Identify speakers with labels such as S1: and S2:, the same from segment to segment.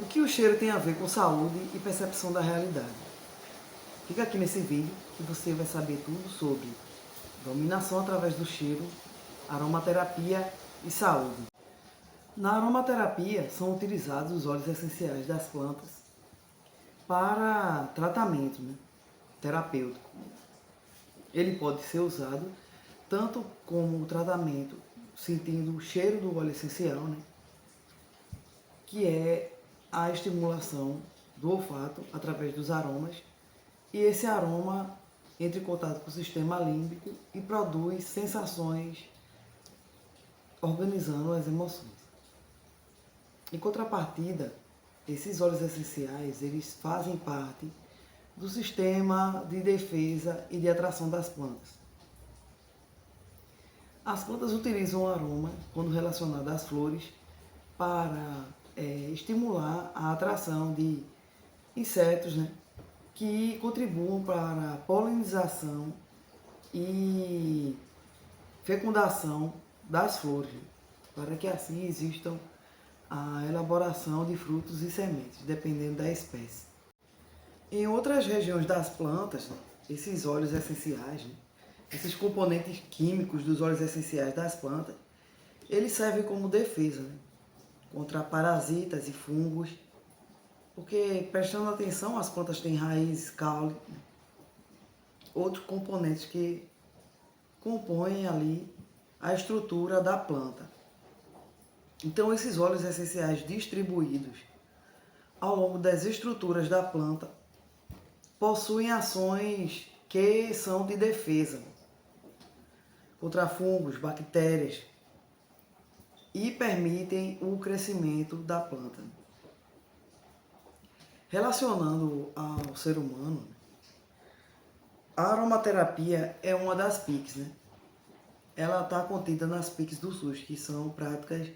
S1: O que o cheiro tem a ver com saúde e percepção da realidade? Fica aqui nesse vídeo que você vai saber tudo sobre dominação através do cheiro, aromaterapia e saúde. Na aromaterapia são utilizados os óleos essenciais das plantas para tratamento, terapêutico. Ele pode ser usado tanto como tratamento sentindo o cheiro do óleo essencial, que é a estimulação do olfato através dos aromas, e esse aroma entra em contato com o sistema límbico e produz sensações organizando as emoções. Em contrapartida, esses óleos essenciais, eles fazem parte do sistema de defesa e de atração das plantas. As plantas utilizam o aroma, quando relacionado às flores, para estimular a atração de insetos, que contribuam para a polinização e fecundação das flores, para que assim existam a elaboração de frutos e sementes, dependendo da espécie. Em outras regiões das plantas, esses óleos essenciais, esses componentes químicos dos óleos essenciais das plantas, eles servem como defesa contra parasitas e fungos, porque, prestando atenção, as plantas têm raízes, caule, outros componentes que compõem ali a estrutura da planta. Então, esses óleos essenciais distribuídos ao longo das estruturas da planta possuem ações que são de defesa contra fungos, bactérias, e permitem o crescimento da planta. Relacionando ao ser humano, a aromaterapia é uma das PICs, Ela está contida nas PICs do SUS, que são práticas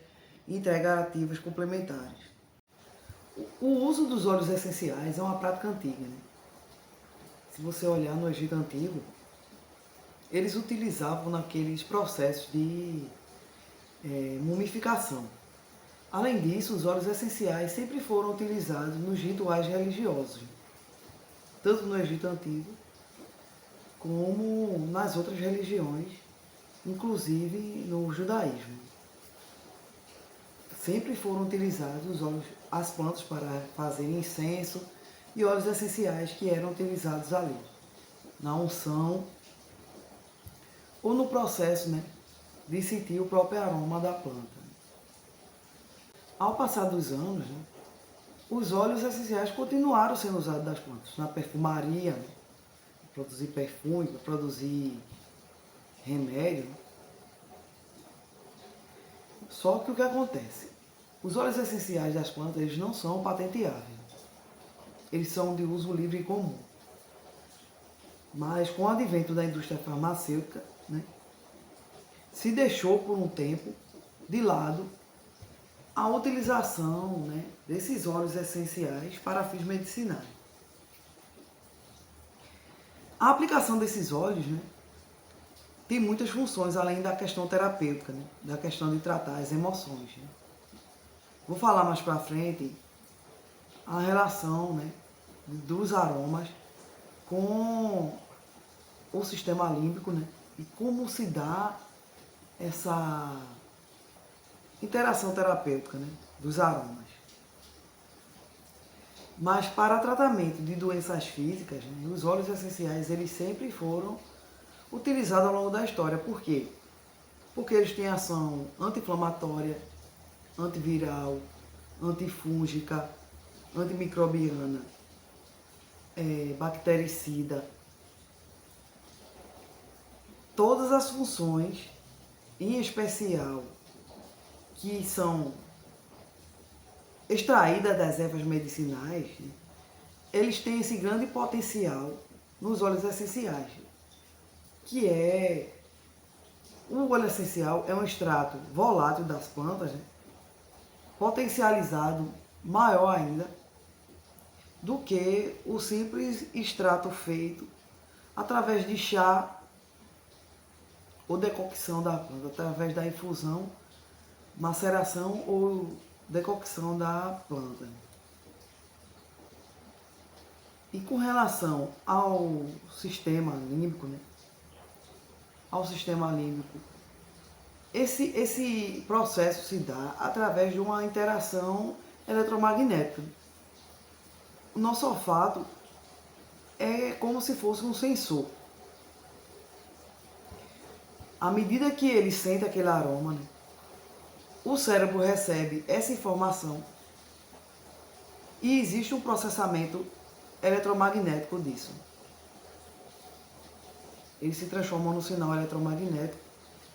S1: integrativas complementares. O uso dos óleos essenciais é uma prática antiga, Se você olhar no Egito Antigo, eles utilizavam naqueles processos de mumificação. Além disso, os óleos essenciais sempre foram utilizados nos rituais religiosos, tanto no Egito Antigo como nas outras religiões, inclusive no judaísmo. Sempre foram utilizados os óleos, as plantas para fazer incenso e óleos essenciais que eram utilizados ali, na unção ou no processo de sentir o próprio aroma da planta. Ao passar dos anos, os óleos essenciais continuaram sendo usados das plantas, na perfumaria, para produzir perfume, para produzir remédio. Só que o que acontece? Os óleos essenciais das plantas, eles não são patenteáveis. Eles são de uso livre e comum. Mas com o advento da indústria farmacêutica, se deixou por um tempo de lado a utilização desses óleos essenciais para fins medicinais. A aplicação desses óleos tem muitas funções, além da questão terapêutica, da questão de tratar as emoções. Vou falar mais para frente a relação dos aromas com o sistema límbico e como se dá essa interação terapêutica dos aromas. Mas para tratamento de doenças físicas, os óleos essenciais eles sempre foram utilizados ao longo da história. Por quê? Porque eles têm ação anti-inflamatória, antiviral, antifúngica, antimicrobiana, bactericida. Todas as funções, em especial, que são extraídas das ervas medicinais, eles têm esse grande potencial nos óleos essenciais, que é o óleo essencial é um extrato volátil das plantas, potencializado maior ainda do que o simples extrato feito através de chá ou decocção da planta, através da infusão, maceração ou decocção da planta. E com relação ao sistema límbico, né? Ao sistema límbico, esse processo se dá através de uma interação eletromagnética. O nosso olfato é como se fosse um sensor. À medida que ele sente aquele aroma, né, o cérebro recebe essa informação e existe um processamento eletromagnético disso. Ele se transforma no sinal eletromagnético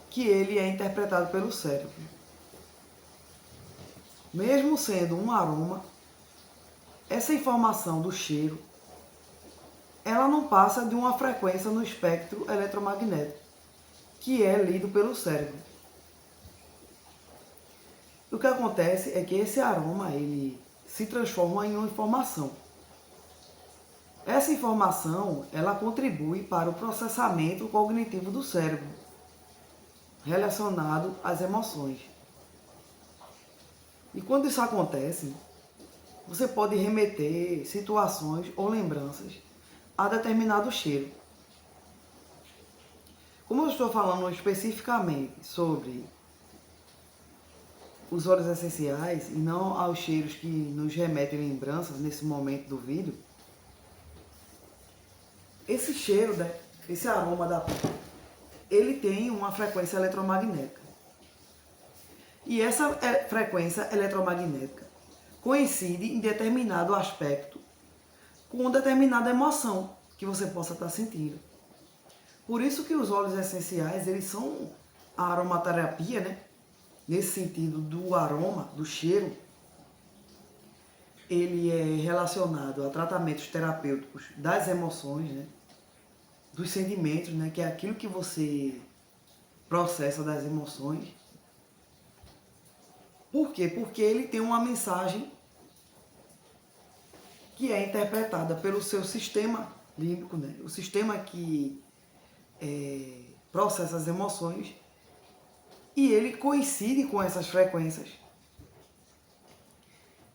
S1: que ele é interpretado pelo cérebro. Mesmo sendo um aroma, essa informação do cheiro, ela não passa de uma frequência no espectro eletromagnético, que é lido pelo cérebro. O que acontece é que esse aroma, ele se transforma em uma informação. Essa informação, ela contribui para o processamento cognitivo do cérebro, relacionado às emoções. E quando isso acontece, você pode remeter situações ou lembranças a determinado cheiro. Como eu estou falando especificamente sobre os óleos essenciais e não aos cheiros que nos remetem lembranças nesse momento do vídeo, esse cheiro, né, esse aroma da planta, ele tem uma frequência eletromagnética. E essa frequência eletromagnética coincide em determinado aspecto com determinada emoção que você possa estar sentindo. Por isso que os óleos essenciais, eles são a aromaterapia, né? Nesse sentido do aroma, do cheiro, ele é relacionado a tratamentos terapêuticos das emoções, né? Dos sentimentos, né? Que é aquilo que você processa das emoções. Por quê? Porque ele tem uma mensagem que é interpretada pelo seu sistema límbico, né? O sistema que processa as emoções, e ele coincide com essas frequências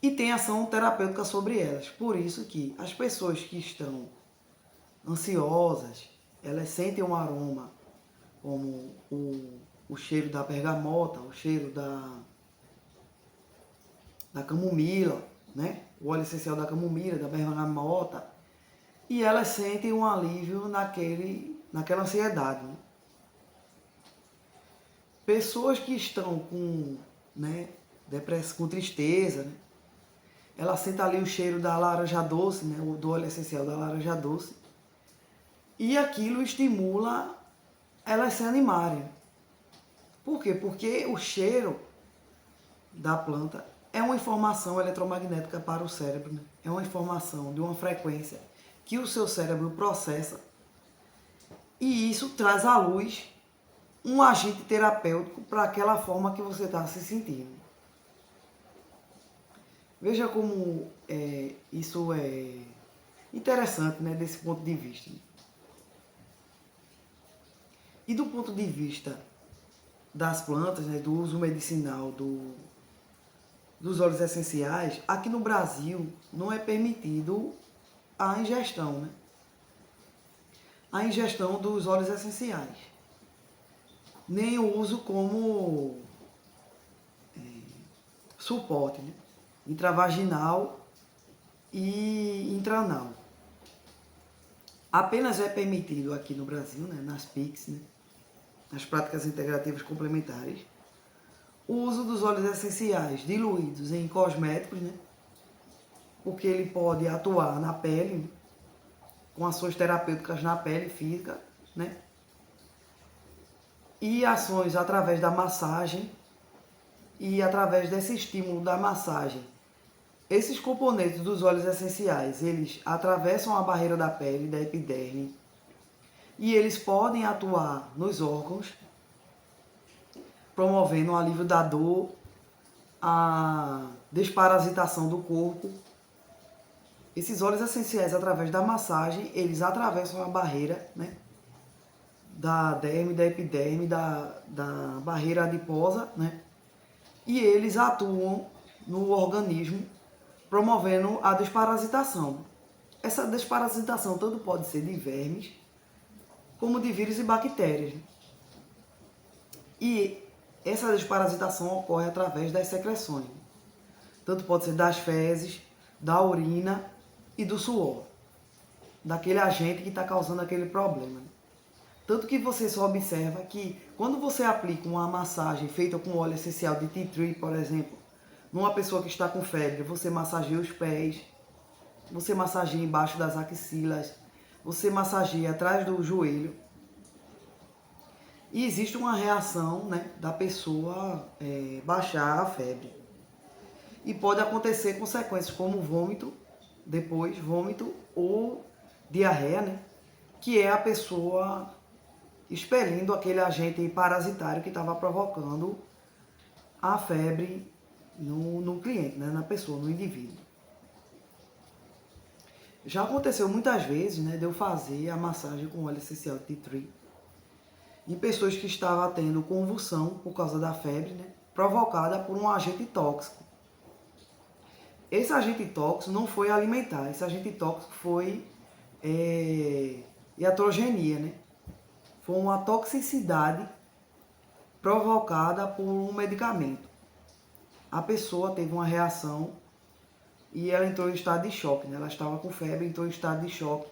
S1: e tem ação terapêutica sobre elas. Por isso que as pessoas que estão ansiosas, elas sentem um aroma como o cheiro da bergamota, o cheiro da camomila, né? O óleo essencial da camomila, da bergamota, e elas sentem um alívio naquela ansiedade, né? Pessoas que estão com, né, depressão, com tristeza, né? Ela sente ali o cheiro da laranja doce, né, do óleo essencial da laranja doce, e aquilo estimula elas se animarem. Por quê? Porque o cheiro da planta é uma informação eletromagnética para o cérebro, né? É uma informação de uma frequência que o seu cérebro processa, e isso traz à luz um agente terapêutico para aquela forma que você está se sentindo. Veja como isso é interessante, né, desse ponto de vista. E do ponto de vista das plantas, né, do uso medicinal dos óleos essenciais, aqui no Brasil não é permitido a ingestão, né? A ingestão dos óleos essenciais, nem o uso como suporte, né? Intravaginal e intranal. Apenas é permitido aqui no Brasil, né, nas PICs, né, nas práticas integrativas complementares, o uso dos óleos essenciais diluídos em cosméticos, né, porque ele pode atuar na pele, né, com ações terapêuticas na pele física, né, e ações através da massagem, e através desse estímulo da massagem. Esses componentes dos óleos essenciais, eles atravessam a barreira da pele, da epiderme, e eles podem atuar nos órgãos, promovendo o alívio da dor, a desparasitação do corpo. Esses óleos essenciais, através da massagem, eles atravessam a barreira, né, da derme, da epiderme, da barreira adiposa, né, e eles atuam no organismo, promovendo a desparasitação. essa desparasitação tanto pode ser de vermes, como de vírus e bactérias. E essa desparasitação ocorre através das secreções. Tanto pode ser das fezes, da urina e do suor, daquele agente que está causando aquele problema. Tanto que você só observa que quando você aplica uma massagem feita com óleo essencial de tea tree, por exemplo, numa pessoa que está com febre, você massageia os pés, você massageia embaixo das axilas, você massageia atrás do joelho. E existe uma reação, né, da pessoa baixar a febre. E pode acontecer consequências como vômito, depois vômito ou diarreia, né, que é a pessoa expelindo aquele agente parasitário que estava provocando a febre no cliente, né, na pessoa, no indivíduo. Já aconteceu muitas vezes, né, de eu fazer a massagem com óleo essencial de tea tree em pessoas que estavam tendo convulsão por causa da febre, né, provocada por um agente tóxico. Esse agente tóxico não foi alimentar, esse agente tóxico foi iatrogenia, né? Foi uma toxicidade provocada por um medicamento. A pessoa teve uma reação e ela entrou em estado de choque, né? Ela estava com febre, entrou em estado de choque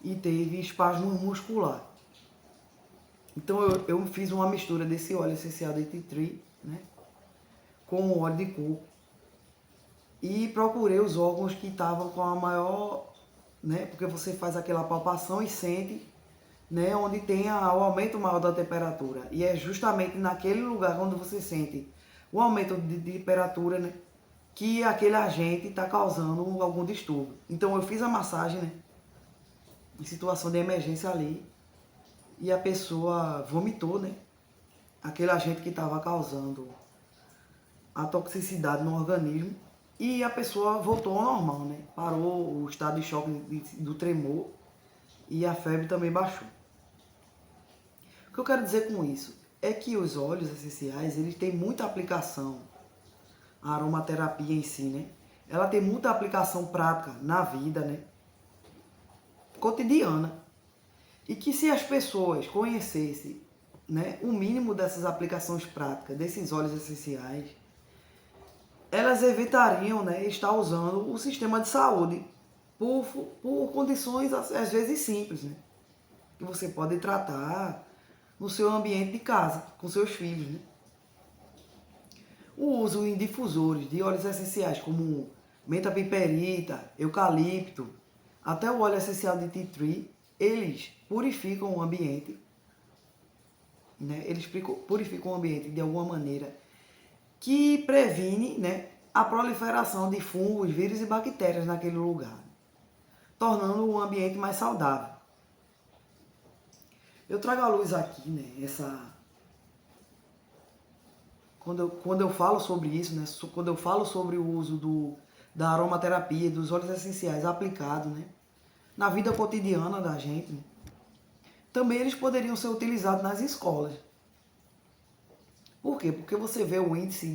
S1: e teve espasmo muscular. Então eu fiz uma mistura desse óleo essencial de tea tree, né, com o óleo de coco e procurei os órgãos que estavam com a maior, né, porque você faz aquela palpação e sente, né, onde tem o aumento maior da temperatura. E é justamente naquele lugar onde você sente o aumento de temperatura, né, que aquele agente está causando algum distúrbio. Então eu fiz a massagem, né, em situação de emergência ali, e a pessoa vomitou, né, aquele agente que estava causando a toxicidade no organismo, e a pessoa voltou ao normal, né? Parou o estado de choque do tremor e a febre também baixou. O que eu quero dizer com isso é que os óleos essenciais, eles têm muita aplicação. A aromaterapia em si, né? Ela tem muita aplicação prática na vida, né, cotidiana. E que se as pessoas conhecessem, né, o mínimo dessas aplicações práticas, desses óleos essenciais, elas evitariam, né, estar usando o sistema de saúde por condições às vezes simples, né, que você pode tratar no seu ambiente de casa, com seus filhos, né. O uso em difusores de óleos essenciais como menta piperita, eucalipto, até o óleo essencial de tea tree, eles purificam o ambiente, né? Eles purificam o ambiente de alguma maneira que previne, né, a proliferação de fungos, vírus e bactérias naquele lugar, tornando o ambiente mais saudável. Eu trago à luz aqui, né, quando eu falo sobre isso, né, quando eu falo sobre o uso da aromaterapia, dos óleos essenciais aplicados, né, na vida cotidiana da gente, né, também eles poderiam ser utilizados nas escolas. Por quê? Porque você vê o índice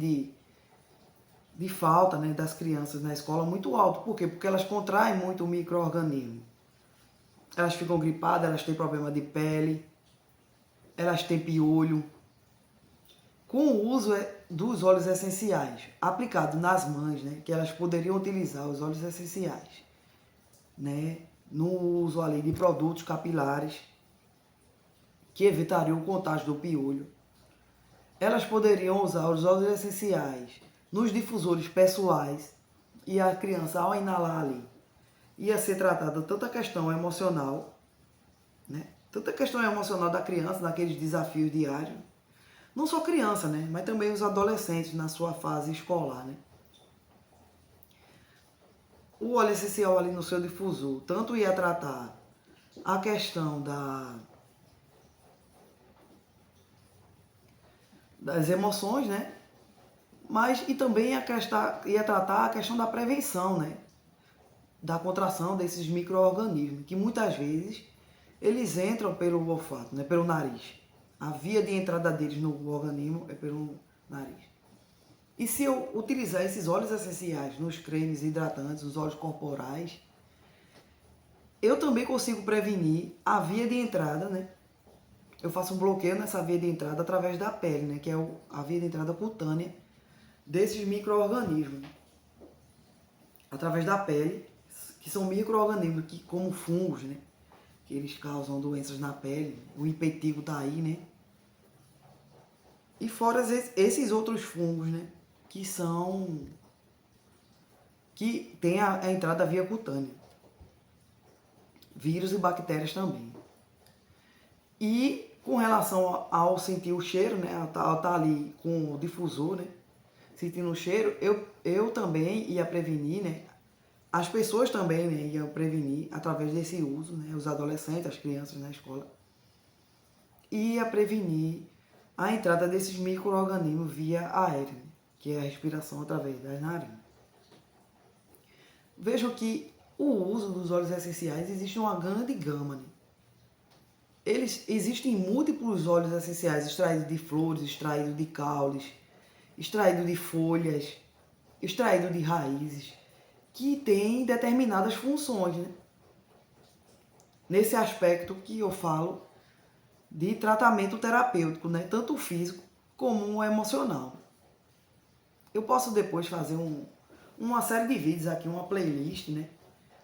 S1: de falta, né, das crianças na escola muito alto. Por quê? Porque elas contraem muito o micro-organismo. Elas ficam gripadas, elas têm problema de pele, elas têm piolho. Com o uso dos óleos essenciais aplicados nas mães, né, que elas poderiam utilizar os óleos essenciais, né, no uso ali de produtos capilares que evitariam o contágio do piolho. Elas poderiam usar os óleos essenciais nos difusores pessoais e a criança, ao inalar ali, ia ser tratada tanto a questão emocional, né, tanto a questão emocional da criança naqueles desafios diários, não só criança, né, mas também os adolescentes na sua fase escolar, né. O óleo essencial ali no seu difusor tanto ia tratar a questão das emoções, né, mas e também ia tratar a questão da prevenção, né, da contração desses micro-organismos, que muitas vezes eles entram pelo olfato, né, pelo nariz. A via de entrada deles no organismo é pelo nariz. E se eu utilizar esses óleos essenciais nos cremes hidratantes, nos óleos corporais, eu também consigo prevenir a via de entrada, né? Eu faço um bloqueio nessa via de entrada através da pele, né? Que é a via de entrada cutânea desses micro-organismos. Através da pele, que são micro-organismos que, como fungos, né? Que eles causam doenças na pele. O impetigo tá aí, né? E fora esses outros fungos, né? Que tem a entrada via cutânea. Vírus e bactérias também. E com relação ao sentir o cheiro, né? Tá ali com o difusor, né? Sentindo o cheiro, eu também ia prevenir, né? As pessoas também, né, iam prevenir através desse uso, né? Os adolescentes, as crianças na escola. Ia prevenir a entrada desses micro-organismos via aérea, né? Que é a respiração através das narinas. Vejam que o uso dos óleos essenciais existe uma grande gama, né? Existem múltiplos óleos essenciais extraídos de flores, extraídos de caules, extraídos de folhas, extraídos de raízes, que têm determinadas funções, né? Nesse aspecto que eu falo de tratamento terapêutico, né? Tanto físico como o emocional. Eu posso depois fazer uma série de vídeos aqui, uma playlist, né?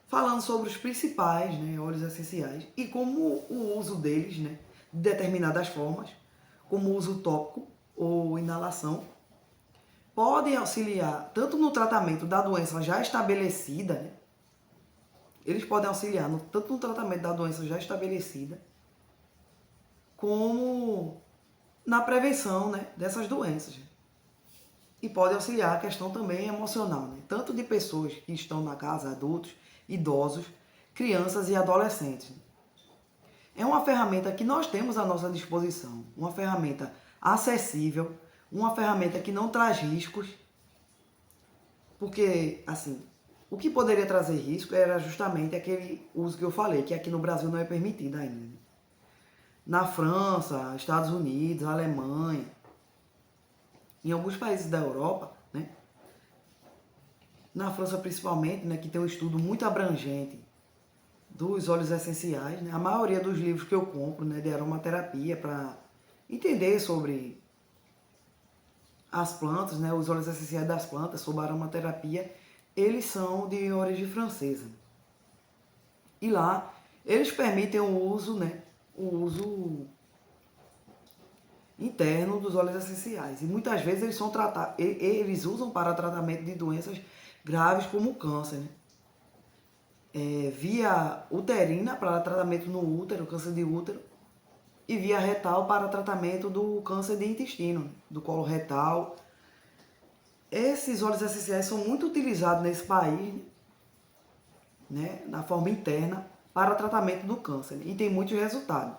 S1: Falando sobre os principais, né, óleos essenciais e como o uso deles, né, de determinadas formas, como o uso tópico ou inalação, podem auxiliar tanto no tratamento da doença já estabelecida, né, eles podem auxiliar tanto no tratamento da doença já estabelecida, como na prevenção, né, dessas doenças. E pode auxiliar a questão também emocional, né, tanto de pessoas que estão na casa, adultos, idosos, crianças e adolescentes. É uma ferramenta que nós temos à nossa disposição, uma ferramenta acessível, uma ferramenta que não traz riscos, porque, assim, o que poderia trazer risco era justamente aquele uso que eu falei, que aqui no Brasil não é permitido ainda. Na França, Estados Unidos, Alemanha, em alguns países da Europa, né? Na França principalmente, né, que tem um estudo muito abrangente dos óleos essenciais, né? A maioria dos livros que eu compro, né, de aromaterapia para entender sobre as plantas, né, os óleos essenciais das plantas, sobre a aromaterapia, eles são de origem francesa. E lá eles permitem o uso, né, o uso interno dos óleos essenciais. E muitas vezes eles usam para tratamento de doenças graves como o câncer, né? Via uterina para tratamento no útero, câncer de útero, e via retal para tratamento do câncer de intestino, do colo retal. Esses óleos essenciais são muito utilizados nesse país, né, na forma interna, para tratamento do câncer, e tem muitos resultados.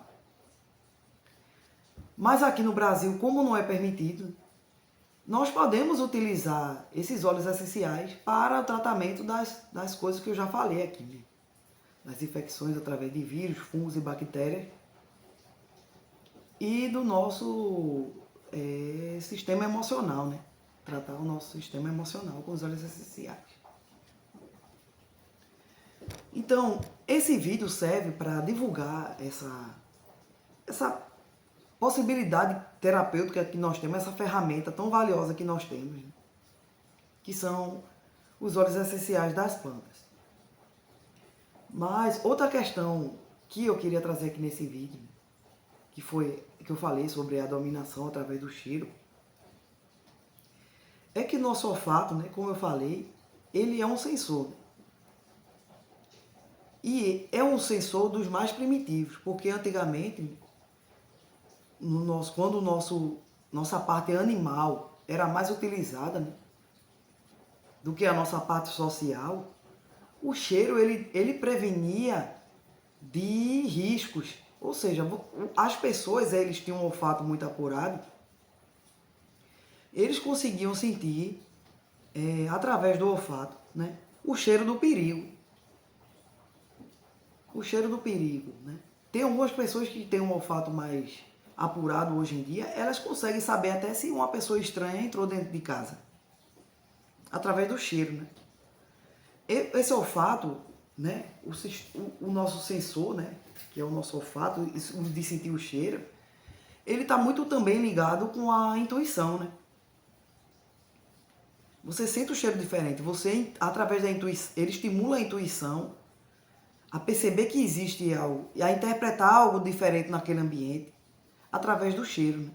S1: Mas aqui no Brasil, como não é permitido, nós podemos utilizar esses óleos essenciais para o tratamento das coisas que eu já falei aqui, né? Das infecções através de vírus, fungos e bactérias, e do nosso sistema emocional, né? Tratar o nosso sistema emocional com os óleos essenciais. Então, esse vídeo serve para divulgar essa possibilidade terapêutica que nós temos, essa ferramenta tão valiosa que nós temos, né? Que são os óleos essenciais das plantas. Mas outra questão que eu queria trazer aqui nesse vídeo, que eu falei sobre a dominação através do cheiro, é que nosso olfato, né, como eu falei, ele é um sensor. E é um sensor dos mais primitivos, porque antigamente, quando nossa parte animal era mais utilizada, né, do que a nossa parte social, o cheiro ele prevenia de riscos. Ou seja, as pessoas eles tinham um olfato muito apurado, eles conseguiam sentir, através do olfato, né, o cheiro do perigo. O cheiro do perigo, né? Tem algumas pessoas que têm um olfato mais apurado hoje em dia, elas conseguem saber até se uma pessoa estranha entrou dentro de casa, através do cheiro, né? Esse olfato, né, o nosso sensor, né, que é o nosso olfato, o de sentir o cheiro, ele está muito também ligado com a intuição, né? Você sente o cheiro diferente, você, através da intuição, ele estimula a intuição a perceber que existe algo e a interpretar algo diferente naquele ambiente através do cheiro, né?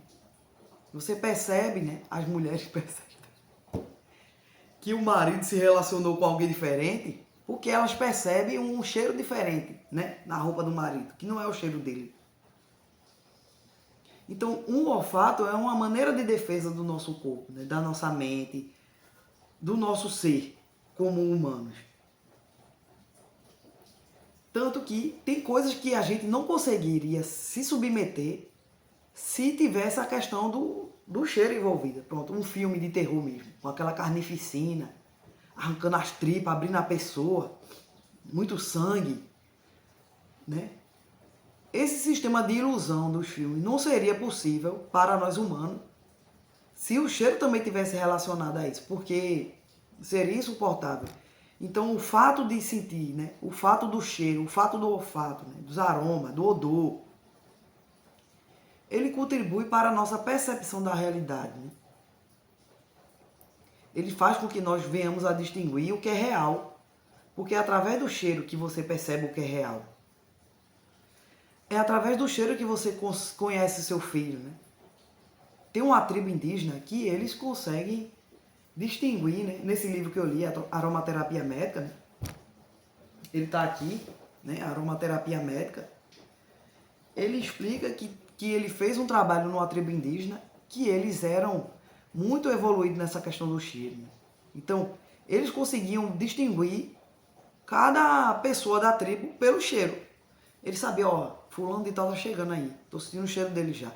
S1: Você percebe, né? As mulheres percebem que o marido se relacionou com alguém diferente porque elas percebem um cheiro diferente, né? Na roupa do marido, que não é o cheiro dele. Então, um olfato é uma maneira de defesa do nosso corpo, né? Da nossa mente, do nosso ser como humanos. Tanto que tem coisas que a gente não conseguiria se submeter se tivesse a questão do cheiro envolvida. Pronto, um filme de terror mesmo, com aquela carnificina, arrancando as tripas, abrindo a pessoa, muito sangue, né? Esse sistema de ilusão dos filmes não seria possível para nós humanos se o cheiro também tivesse relacionado a isso, porque seria insuportável. Então, o fato de sentir, né, o fato do cheiro, o fato do olfato, né, dos aromas, do odor, ele contribui para a nossa percepção da realidade, né? Ele faz com que nós venhamos a distinguir o que é real, porque é através do cheiro que você percebe o que é real. É através do cheiro que você conhece seu filho, né? Tem uma tribo indígena que eles conseguem distinguir, né? Nesse livro que eu li, Aromaterapia Médica, né? Ele está aqui, né? Aromaterapia Médica. Ele explica que ele fez um trabalho numa tribo indígena que eles eram muito evoluídos nessa questão do cheiro, né? Então, eles conseguiam distinguir cada pessoa da tribo pelo cheiro. Eles sabiam, ó, fulano de tal tá chegando aí, tô sentindo o cheiro dele já.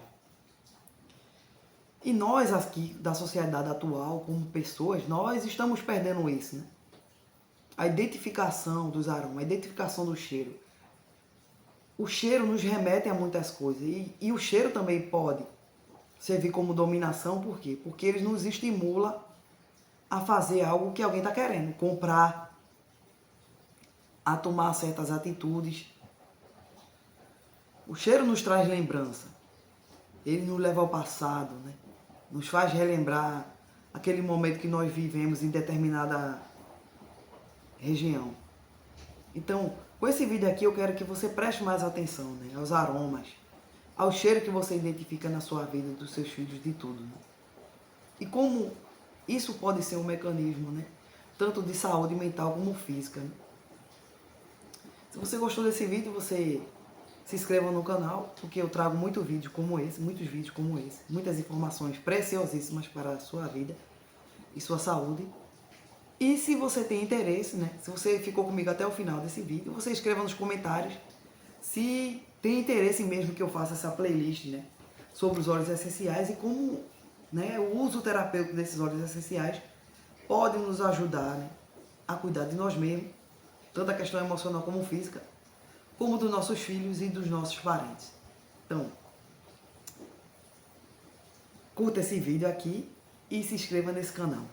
S1: E nós aqui, da sociedade atual, como pessoas, nós estamos perdendo isso, né? A identificação dos aromas, a identificação do cheiro. O cheiro nos remete a muitas coisas. E o cheiro também pode servir como dominação, por quê? Porque ele nos estimula a fazer algo que alguém está querendo. Comprar, a tomar certas atitudes. O cheiro nos traz lembrança. Ele nos leva ao passado, né? Nos faz relembrar aquele momento que nós vivemos em determinada região. Então, com esse vídeo aqui eu quero que você preste mais atenção, né, aos aromas, ao cheiro que você identifica na sua vida, dos seus filhos, de tudo, né? E como isso pode ser um mecanismo, né, tanto de saúde mental como física, né? Se você gostou desse vídeo, você se inscreva no canal, porque eu trago muitos vídeos como esse, muitas informações preciosíssimas para a sua vida e sua saúde. E se você tem interesse, né, se você ficou comigo até o final desse vídeo, você escreva nos comentários se tem interesse mesmo que eu faça essa playlist, né, sobre os óleos essenciais e como, né, o uso terapêutico desses óleos essenciais pode nos ajudar, né, a cuidar de nós mesmos, tanto a questão emocional como física, como dos nossos filhos e dos nossos parentes. Então, curta esse vídeo aqui e se inscreva nesse canal.